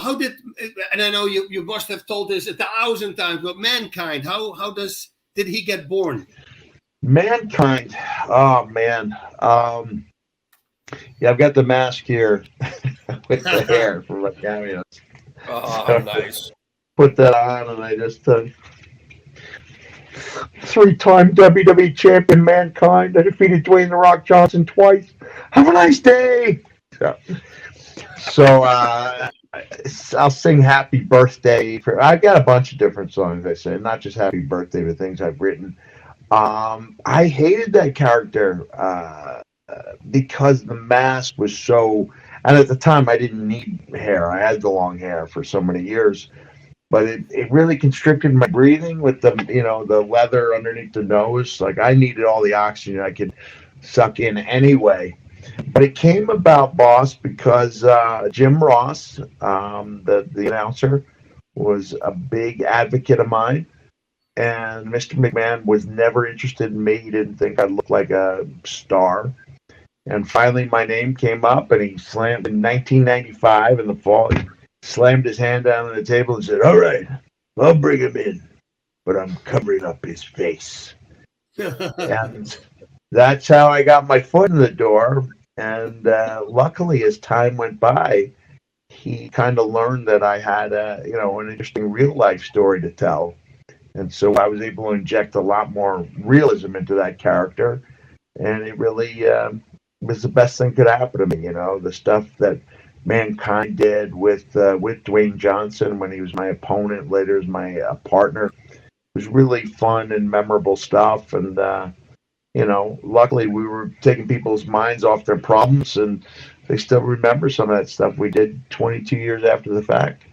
how did, and I know you must have told this 1,000 times, but Mankind, did he get born? Mankind. Oh man. Yeah, I've got the mask here with the hair from my cameos. Oh, So nice. put that on, and I just three-time WWE champion Mankind. I defeated Dwayne the Rock Johnson twice. Have a nice day. So I'll sing Happy Birthday. I've got a bunch of different songs I say, not just Happy Birthday, but things I've written. I hated that character because the mask was so, and at the time I didn't need hair. I had the long hair for so many years, but it really constricted my breathing with the leather underneath the nose. Like I needed all the oxygen I could suck in anyway. But it came about, boss, because Jim Ross, the announcer, was a big advocate of mine. And Mr. McMahon was never interested in me. He didn't think I'd look like a star. And finally, my name came up, and he slammed in 1995 in the fall. He slammed his hand down on the table and said, "All right, I'll bring him in, but I'm covering up his face." And that's how I got my foot in the door. And luckily, as time went by, he kind of learned that I had an interesting real life story to tell. And so I was able to inject a lot more realism into that character. And it really was the best thing could happen to me. The stuff that Mankind did with Dwayne Johnson when he was my opponent, later as my partner, was really fun and memorable stuff. And, luckily we were taking people's minds off their problems, and they still remember some of that stuff we did 22 years after the fact.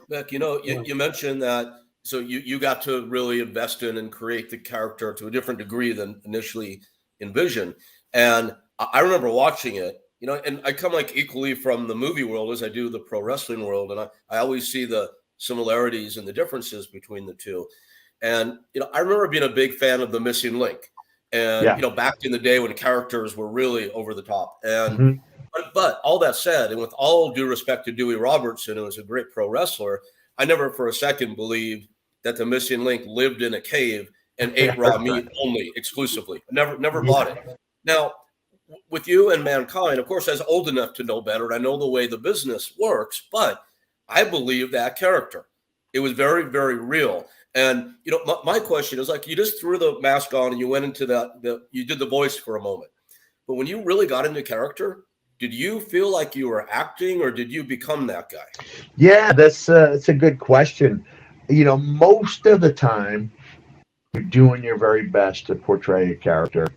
Mick, you mentioned that, so you got to really invest in and create the character to a different degree than initially envisioned. And I remember watching it, and I come like equally from the movie world as I do the pro wrestling world. And I always see the similarities and the differences between the two. And, I remember being a big fan of The Missing Link. And, back in the day when characters were really over the top. And but all that said, and with all due respect to Dewey Robertson, who was a great pro wrestler, I never for a second believed that the Missing Link lived in a cave and ate raw meat only, exclusively. Never bought it. Now, with you and Mankind, of course, I was old enough to know better, and I know the way the business works, but I believe that character. It was very, very real. And, my question is, like, you just threw the mask on and you went into you did the voice for a moment. But when you really got into character, did you feel like you were acting, or did you become that guy? Yeah, that's a good question. Most of the time, you're doing your very best to portray a character,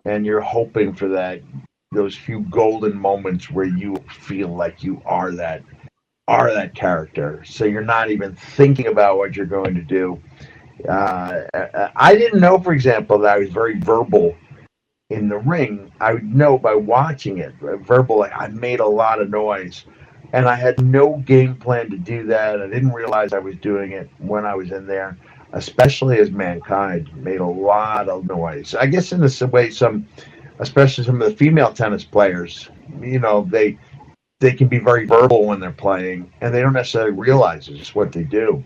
and you're hoping for those few golden moments where you feel like you are that character. So you're not even thinking about what you're going to do. I didn't know, for example, that I was very verbal in the ring. I would know by watching it. Verbal, I made a lot of noise, and I had no game plan to do that. I didn't realize I was doing it when I was in there, especially as Mankind made a lot of noise. I guess in this way, especially some of the female tennis players, they can be very verbal when they're playing, and they don't necessarily realize it's just what they do.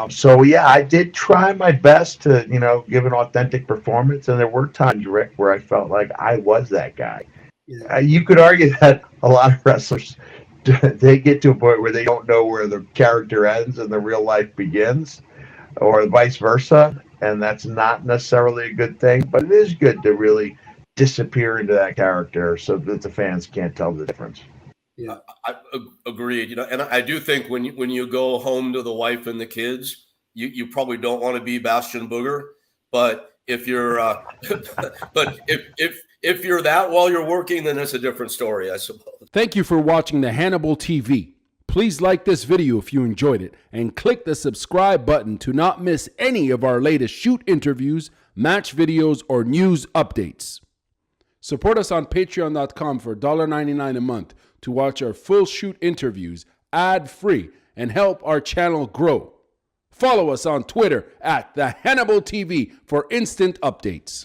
So yeah, I did try my best to, give an authentic performance, and there were times, Rick, where I felt like I was that guy. Yeah. You could argue that a lot of wrestlers, they get to a point where they don't know where the character ends and the real life begins, or vice versa, and that's not necessarily a good thing, but it is good to really disappear into that character so that the fans can't tell the difference. Yeah, I agreed. And I do think when you go home to the wife and the kids, you probably don't want to be Bastion Booger, but if you're but if you're that while you're working, then it's a different story, I suppose. Thank you for watching the Hannibal TV. Please like this video if you enjoyed it, and click the subscribe button to not miss any of our latest shoot interviews, match videos, or news updates. Support us on patreon.com for $1.99 a month to watch our full shoot interviews ad-free and help our channel grow. Follow us on Twitter at the Hannibal TV for instant updates.